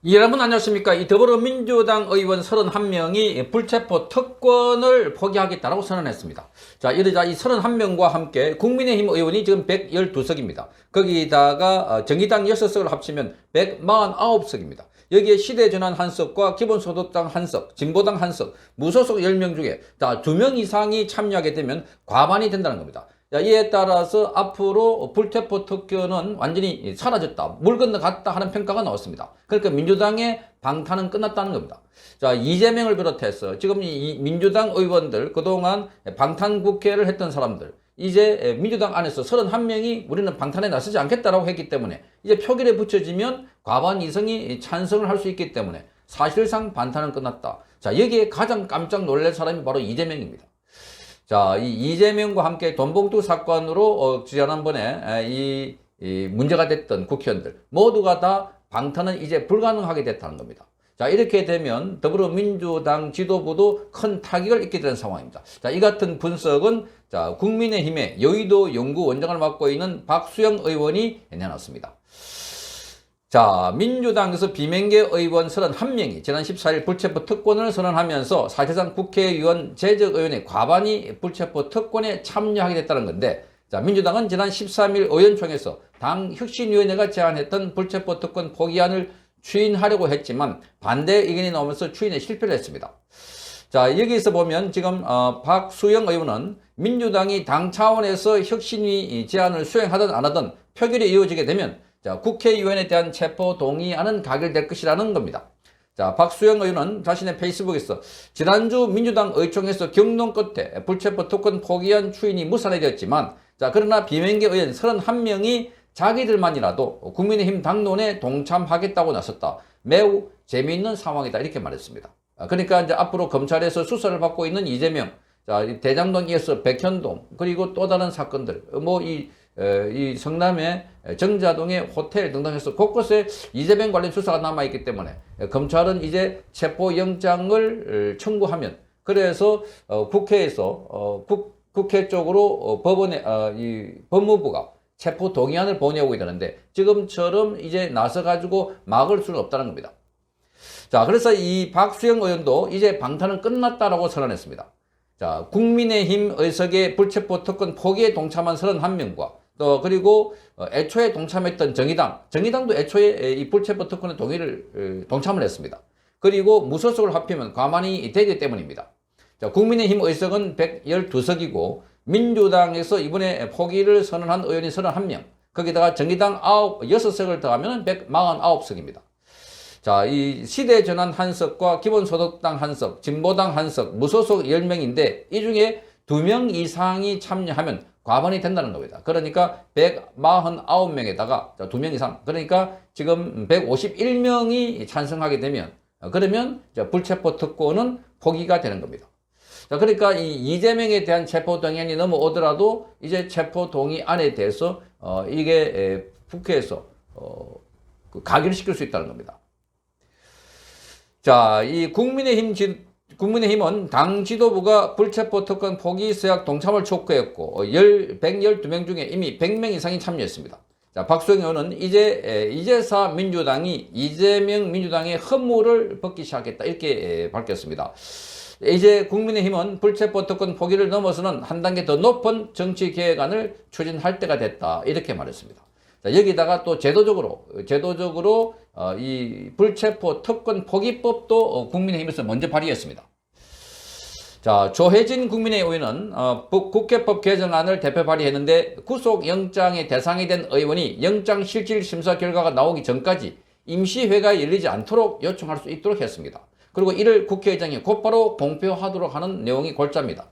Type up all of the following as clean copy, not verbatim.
여러분 안녕하십니까. 이 더불어민주당 의원 31명이 불체포 특권을 포기하겠다고 선언했습니다. 자, 이러자 이 31명과 함께 국민의힘 의원이 지금 112석입니다. 거기다가 정의당 6석을 합치면 149석입니다. 여기에 시대전환 1석과 기본소득당 1석, 진보당 1석, 무소속 10명 중에 다 2명 이상이 참여하게 되면 과반이 된다는 겁니다. 이에 따라서 앞으로 불체포 특권은 완전히 사라졌다, 물 건너갔다 하는 평가가 나왔습니다. 그러니까 민주당의 방탄은 끝났다는 겁니다. 자, 이재명을 비롯해서 지금 이 민주당 의원들, 그동안 방탄국회를 했던 사람들, 이제 민주당 안에서 31명이 우리는 방탄에 나서지 않겠다라고 했기 때문에 이제 표결에 붙여지면 과반 이상이 찬성을 할 수 있기 때문에 사실상 방탄은 끝났다. 자, 여기에 가장 깜짝 놀랄 사람이 바로 이재명입니다. 자, 이 이재명과 함께 돈봉투 사건으로 지난번에 이 문제가 됐던 국회의원들 모두가 다 방탄은 이제 불가능하게 됐다는 겁니다. 자, 이렇게 되면 더불어민주당 지도부도 큰 타격을 입게 되는 상황입니다. 자, 이 같은 분석은 자, 국민의힘의 여의도 연구원장을 맡고 있는 박수영 의원이 내놨습니다. 자, 민주당에서 비명계 의원 31명이 지난 14일 불체포 특권을 선언하면서 사실상 국회의원 재적의원의 과반이 불체포 특권에 참여하게 됐다는 건데, 자, 민주당은 지난 13일 의원총회에서 당 혁신위원회가 제안했던 불체포 특권 포기안을 추인하려고 했지만 반대 의견이 나오면서 추인에 실패를 했습니다. 자, 여기서 보면 지금 박수영 의원은 민주당이 당 차원에서 혁신위 제안을 수행하든 안 하든 표결이 이어지게 되면 자, 국회의원에 대한 체포 동의안은 가결될 것이라는 겁니다. 자, 박수영 의원은 자신의 페이스북에서 지난주 민주당 의총에서 경론 끝에 불체포 특권 포기안 추인이 무산이 되었지만, 자, 그러나 비명계 의원 31명이 자기들만이라도 국민의힘 당론에 동참하겠다고 나섰다. 매우 재미있는 상황이다. 이렇게 말했습니다. 그러니까 이제 앞으로 검찰에서 수사를 받고 있는 이재명, 자, 대장동 이어서 백현동, 그리고 또 다른 사건들, 이 성남의 정자동의 호텔 등등 해서 곳곳에 이재명 관련 수사가 남아있기 때문에 검찰은 이제 체포영장을 청구하면, 그래서 국회에서 국회 쪽으로 법원에 이 법무부가 체포 동의안을 보내오고 있다는데 지금처럼 이제 나서가지고 막을 수는 없다는 겁니다. 자, 그래서 이 박수영 의원도 이제 방탄은 끝났다라고 선언했습니다. 자, 국민의힘 의석의 불체포 특권 포기에 동참한 31명과 또 그리고 애초에 동참했던 정의당도 애초에 이 불체포 특권의 동참을 했습니다. 그리고 무소속을 합치면 과반이 되기 때문입니다. 자, 국민의힘 의석은 112석이고 민주당에서 이번에 포기를 선언한 의원이 31명, 거기다가 정의당 6석을 더하면 149석입니다. 자, 이 시대전환 1석과 기본소득당 1석, 진보당 1석, 무소속 10명인데 이 중에 2명 이상이 참여하면 과반이 된다는 겁니다. 그러니까 149명에다가 2명 이상, 그러니까 지금 151명이 찬성하게 되면 그러면 불체포 특권은 포기가 되는 겁니다. 자, 그러니까 이 이재명에 대한 체포 동의안이 넘어오더라도 이제 체포 동의안에 대해서 이게 국회에서 가결시킬 수 있다는 겁니다. 자, 이 국민의힘은 당 지도부가 불체포 특권 포기 서약 동참을 촉구했고 112명 중에 이미 100명 이상이 참여했습니다. 자, 박수영 의원은 이제사 민주당이 이재명 민주당의 허물을 벗기 시작했다, 이렇게 밝혔습니다. 이제 국민의힘은 불체포 특권 포기를 넘어서는 한 단계 더 높은 정치 개혁안을 추진할 때가 됐다, 이렇게 말했습니다. 자, 여기다가 또 제도적으로 이 불체포 특권 포기법도 국민의힘에서 먼저 발의했습니다. 자, 조혜진 국민의힘 의원은 국회법 개정안을 대표 발의했는데 구속영장의 대상이 된 의원이 영장 실질 심사 결과가 나오기 전까지 임시회가 열리지 않도록 요청할 수 있도록 했습니다. 그리고 이를 국회의장이 곧바로 공표하도록 하는 내용이 골자입니다.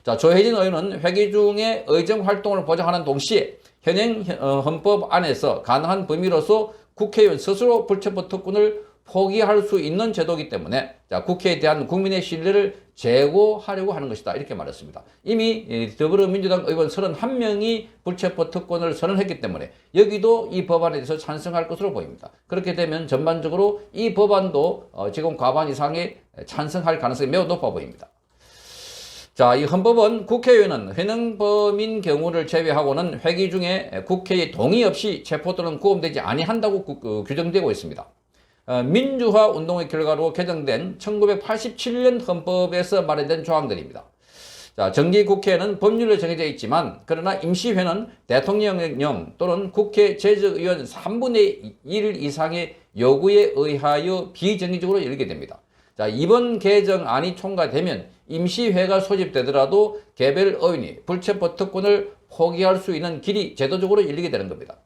자, 조혜진 의원은 회기 중에 의정 활동을 보장하는 동시에 현행 헌법 안에서 가능한 범위로서 국회의원 스스로 불체포 특권을 포기할 수 있는 제도이기 때문에 자, 국회에 대한 국민의 신뢰를 제고하려고 하는 것이다, 이렇게 말했습니다. 이미 더불어민주당 의원 31명이 불체포 특권을 선언했기 때문에 여기도 이 법안에 대해서 찬성할 것으로 보입니다. 그렇게 되면 전반적으로 이 법안도 지금 과반 이상의 찬성할 가능성이 매우 높아 보입니다. 자, 이 헌법은 국회의원은 현행범인 경우를 제외하고는 회기 중에 국회의 동의 없이 체포 또는 구금되지 아니한다고 규정되고 있습니다. 민주화 운동의 결과로 개정된 1987년 헌법에서 마련된 조항들입니다. 자, 정기국회는 법률로 정해져 있지만 그러나 임시회는 대통령령 또는 국회 제적의원 3분의 1 이상의 요구에 의하여 비정기적으로 열리게 됩니다. 자, 이번 개정안이 통과되면 임시회가 소집되더라도 개별 의원이 불체포 특권을 포기할 수 있는 길이 제도적으로 열리게 되는 겁니다.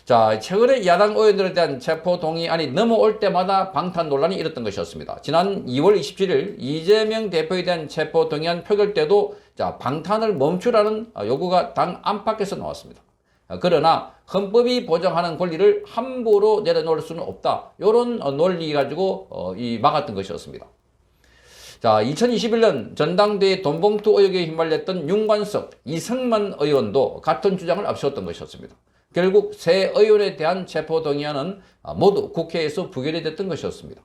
자, 최근에 야당 의원들에 대한 체포 동의안이 넘어올 때마다 방탄 논란이 일었던 것이었습니다. 지난 2월 27일 이재명 대표에 대한 체포 동의안 표결 때도 자, 방탄을 멈추라는 요구가 당 안팎에서 나왔습니다. 그러나 헌법이 보장하는 권리를 함부로 내려놓을 수는 없다. 이런 논리 가지고 막았던 것이었습니다. 자, 2021년 전당대회 돈봉투 의혹에 휘말렸던 윤관석, 이승만 의원도 같은 주장을 앞세웠던 것이었습니다. 결국 세 의원에 대한 체포동의안은 모두 국회에서 부결이 됐던 것이었습니다.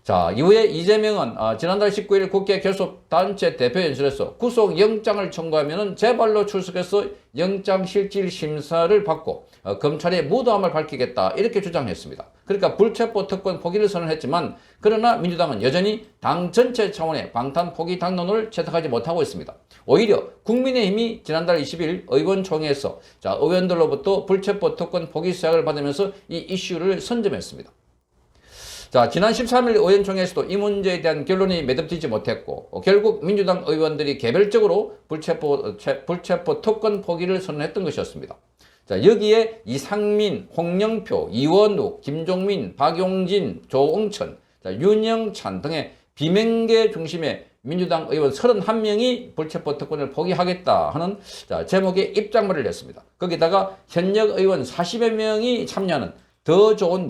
자, 이후에 이재명은 지난달 19일 국회 교섭단체 대표연설에서 구속영장을 청구하면 제발로 출석해서 영장실질심사를 받고 검찰의 무도함을 밝히겠다 이렇게 주장했습니다. 그러니까 불체포 특권 포기를 선언했지만 그러나 민주당은 여전히 당 전체 차원의 방탄 포기 당론을 채택하지 못하고 있습니다. 오히려 국민의힘이 지난달 20일 의원총회에서 자, 의원들로부터 불체포 특권 포기 수약을 받으면서 이 이슈를 선점했습니다. 자, 지난 13일 의원총회에서도 이 문제에 대한 결론이 매듭지지 못했고 결국 민주당 의원들이 개별적으로 불체포 특권 포기를 선언했던 것이었습니다. 자, 여기에 이상민, 홍영표, 이원욱, 김종민, 박용진, 조응천, 윤영찬 등의 비명계 중심의 민주당 의원 31명이 불체포 특권을 포기하겠다 하는 제목의 입장문을 냈습니다. 거기다가 현역 의원 40여 명이 참여하는 더 좋은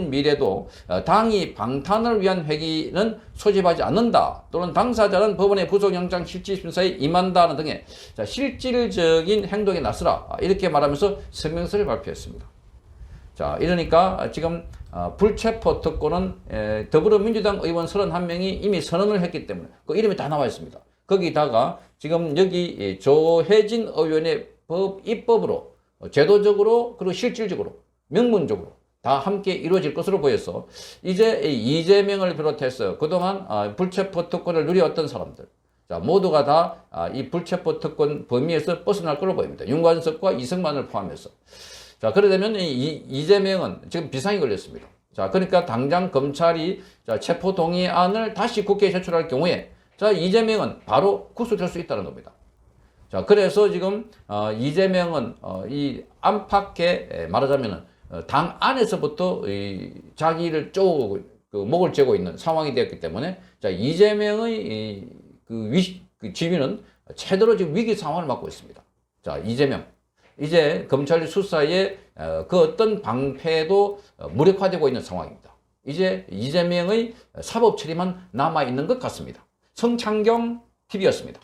미래도 당이 방탄을 위한 회기는 소집하지 않는다. 또는 당사자는 법원의 구속영장 실질심사에 임한다는 등의 실질적인 행동에 나서라. 이렇게 말하면서 성명서를 발표했습니다. 자, 이러니까 지금 불체포 특권은 더불어민주당 의원 31명이 이미 선언을 했기 때문에 그 이름이 다 나와 있습니다. 거기다가 지금 여기 조혜진 의원의 입법으로 제도적으로 그리고 실질적으로 명문적으로 다 함께 이루어질 것으로 보여서 이제 이재명을 비롯해서 그동안 불체포 특권을 누려왔던 사람들 자, 모두가 다 이 불체포 특권 범위에서 벗어날 걸로 보입니다. 윤관석과 이승만을 포함해서. 자, 그러려면 이재명은 지금 비상이 걸렸습니다. 자, 그러니까 당장 검찰이 체포 동의안을 다시 국회에 제출할 경우에 자, 이재명은 바로 구속될 수 있다는 겁니다. 자, 그래서 지금 이재명은 이 안팎에 말하자면은 당 안에서부터 자기를 쪼고 목을 쬐고 있는 상황이 되었기 때문에 자, 이재명의 그 지위는 최대로 지금 위기 상황을 맞고 있습니다. 자, 이재명 이제 검찰 수사에 그 어떤 방패도 무력화되고 있는 상황입니다. 이제 이재명의 사법 처리만 남아 있는 것 같습니다. 성창경 TV였습니다.